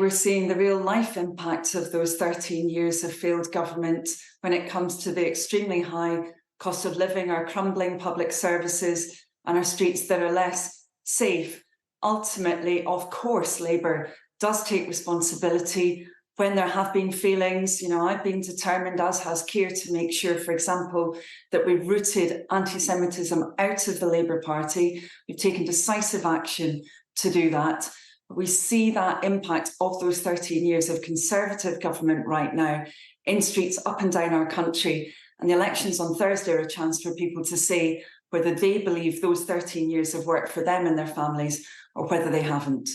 we're seeing the real life impact of those 13 years of failed government when it comes to the extremely high cost of living, our crumbling public services, and our streets that are less safe. Ultimately, of course, Labour does take responsibility when there have been failings. I've been determined, as has Keir, to make sure, for example, that we've rooted anti-Semitism out of the Labour Party. We've taken decisive action to do that. We see that impact of those 13 years of Conservative government right now in streets up and down our country. And the elections on Thursday are a chance for people to say whether they believe those 13 years have worked for them and their families or whether they haven't.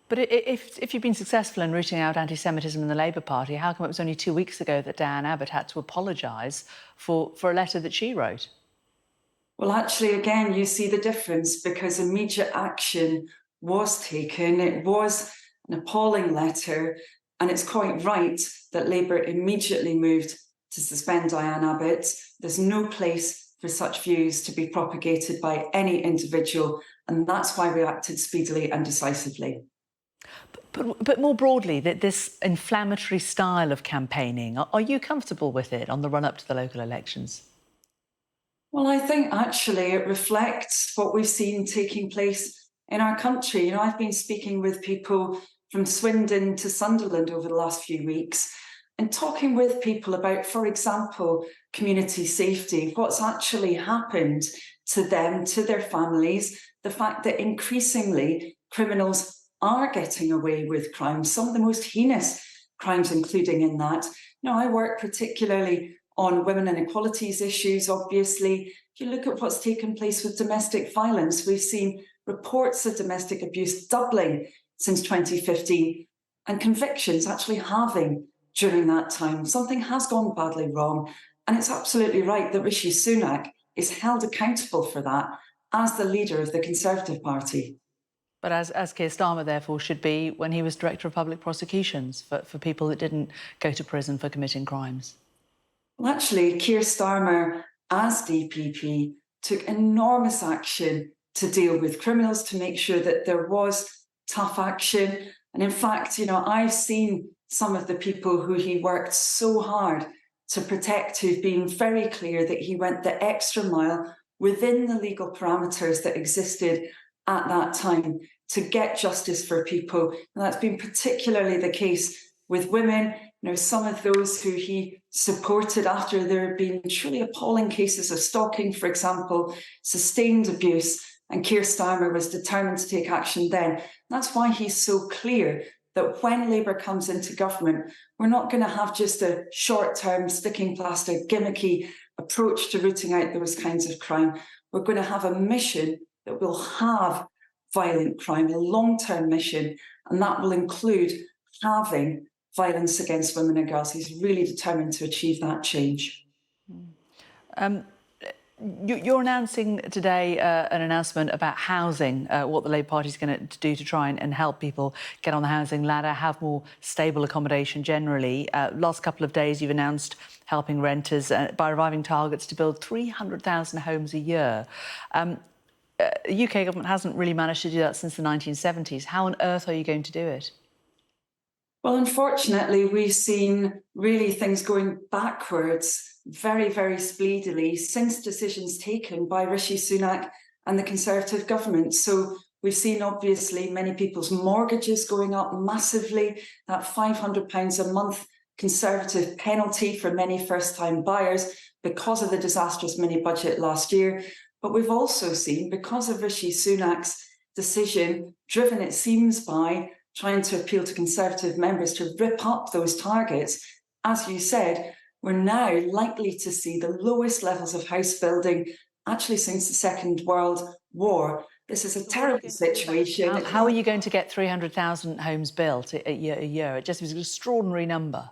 But if you've been successful in rooting out anti-Semitism in the Labour Party, how come it was only 2 weeks ago that Diane Abbott had to apologise for a letter that she wrote? Well, actually, again, you see the difference, because immediate action was taken. It was an appalling letter, and it's quite right that Labour immediately moved to suspend Diane Abbott. There's no place for such views to be propagated by any individual, and that's why we acted speedily and decisively. But more broadly, this inflammatory style of campaigning, are you comfortable with it on the run-up to the local elections? Well, I think actually it reflects what we've seen taking place in our country. I've been speaking with people from Swindon to Sunderland over the last few weeks and talking with people about, for example, community safety, what's actually happened to them, to their families, the fact that increasingly criminals are getting away with crimes, some of the most heinous crimes including in that. I work particularly on women and equalities issues, obviously. If you look at what's taken place with domestic violence, we've seen reports of domestic abuse doubling since 2015 and convictions actually halving during that time. Something has gone badly wrong, and it's absolutely right that Rishi Sunak is held accountable for that as the leader of the Conservative Party. But as Keir Starmer, therefore, should be when he was Director of Public Prosecutions for people that didn't go to prison for committing crimes. Well, actually, Keir Starmer, as DPP, took enormous action to deal with criminals, to make sure that there was tough action. And in fact, I've seen some of the people who he worked so hard to protect, who've been very clear that he went the extra mile within the legal parameters that existed at that time to get justice for people. And that's been particularly the case with women. Some of those who he supported after there had been truly appalling cases of stalking, for example, sustained abuse, and Keir Starmer was determined to take action then. That's why he's so clear that when Labour comes into government, we're not going to have just a short-term, sticking plaster, gimmicky approach to rooting out those kinds of crime. We're going to have a mission that will have violent crime, a long-term mission, and that will include halving violence against women and girls. He's really determined to achieve that change. You're announcing today an announcement about housing, what the Labour Party is going to do to try and help people get on the housing ladder, have more stable accommodation generally. Last couple of days, you've announced helping renters by reviving targets to build 300,000 homes a year. The UK government hasn't really managed to do that since the 1970s. How on earth are you going to do it? Well, unfortunately, we've seen really things going backwards very, very speedily since decisions taken by Rishi Sunak and the Conservative government. So we've seen, obviously, many people's mortgages going up massively, that £500 a month Conservative penalty for many first-time buyers because of the disastrous mini-budget last year. But we've also seen, because of Rishi Sunak's decision, driven, it seems, by trying to appeal to Conservative members to rip up those targets, as you said, we're now likely to see the lowest levels of house building actually since the Second World War. This is a terrible situation. How are you going to get 300,000 homes built a year? It just was an extraordinary number.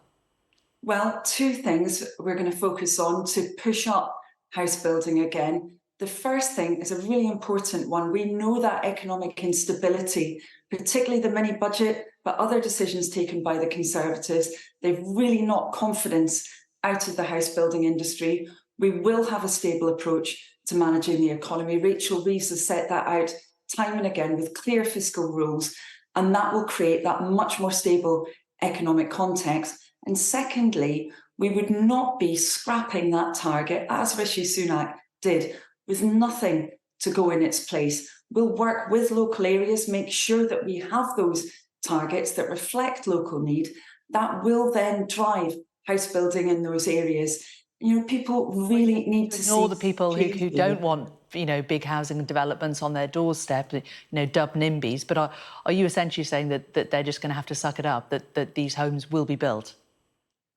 Well, two things we're going to focus on to push up house building again. The first thing is a really important one. We know that economic instability, particularly the mini budget, but other decisions taken by the Conservatives, they've really knocked confidence out of the house building industry. We will have a stable approach to managing the economy. Rachel Reeves has set that out time and again with clear fiscal rules. And that will create that much more stable economic context. And secondly, we would not be scrapping that target, as Rishi Sunak did, with nothing to go in its place. We'll work with local areas, make sure that we have those targets that reflect local need. That will then drive house building in those areas. You know, people really need to ignore see the people who don't want, you know, big housing developments on their doorstep, you know, dubbed NIMBYs. But are you essentially saying that they're just going to have to suck it up, that these homes will be built?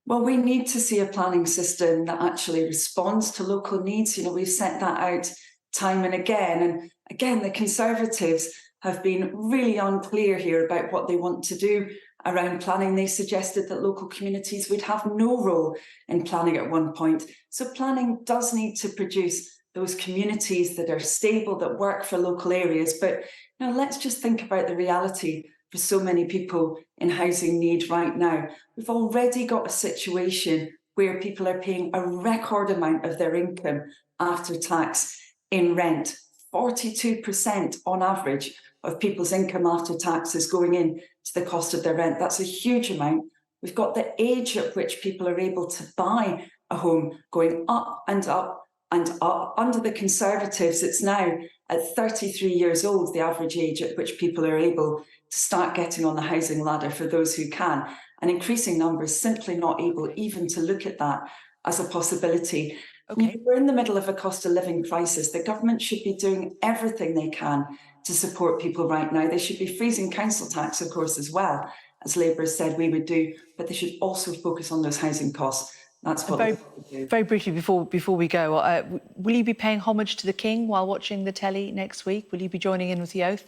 Well, we need to see a planning system that actually responds to local needs. You know, we've set that out time and again. And again, the Conservatives have been really unclear here about what they want to do around planning. They suggested that local communities would have no role in planning at one point. So planning does need to produce those communities that are stable, that work for local areas. But you know, let's just think about the reality for so many people in housing need right now. We've already got a situation where people are paying a record amount of their income after tax in rent. 42% on average of people's income after tax is going in to the cost of their rent. That's a huge amount. We've got the age at which people are able to buy a home going up and up and up. Under the Conservatives, it's now at 33 years old, the average age at which people are able to start getting on the housing ladder for those who can. And increasing numbers simply not able even to look at that as a possibility. Okay. You know, we're in the middle of a cost of living crisis. The government should be doing everything they can to support people right now. They should be freezing council tax, of course, as well, as Labour said we would do, but they should also focus on those housing costs. That's what very briefly before we go, will you be paying homage to the King while watching the telly next week? Will you be joining in with the oath?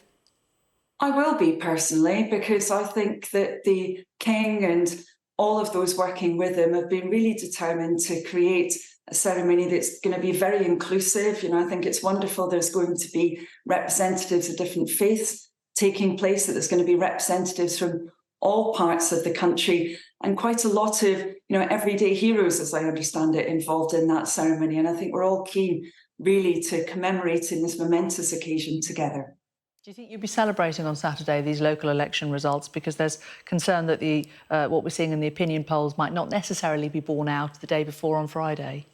I will be personally, because I think that the King and all of those working with him have been really determined to create a ceremony that's going to be very inclusive. You know, I think it's wonderful there's going to be representatives of different faiths taking place, that there's going to be representatives from all parts of the country, and quite a lot of, you know, everyday heroes, as I understand it, involved in that ceremony. And I think we're all keen really to commemorating this momentous occasion together. Do you think you'll be celebrating on Saturday these local election results? Because there's concern that what we're seeing in the opinion polls might not necessarily be borne out the day before on Friday.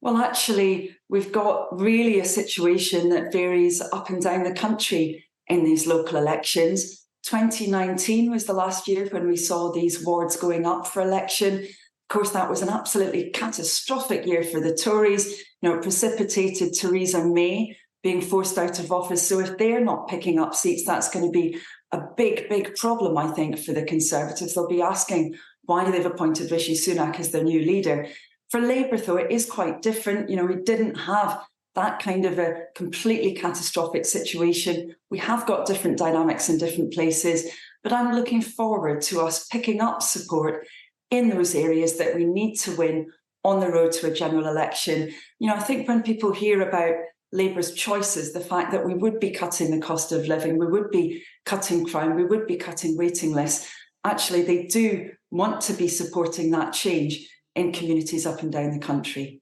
Well, actually, we've got really a situation that varies up and down the country in these local elections. 2019 was the last year when we saw these wards going up for election. Of course, that was an absolutely catastrophic year for the Tories. You know, it precipitated Theresa May being forced out of office. So if they're not picking up seats, that's going to be a big, big problem, I think, for the Conservatives. They'll be asking why they've appointed Rishi Sunak as their new leader. For Labour, though, it is quite different. You know, we didn't have that kind of a completely catastrophic situation. We have got different dynamics in different places, but I'm looking forward to us picking up support in those areas that we need to win on the road to a general election. You know, I think when people hear about Labour's choices, the fact that we would be cutting the cost of living, we would be cutting crime, we would be cutting waiting lists, actually they do want to be supporting that change in communities up and down the country.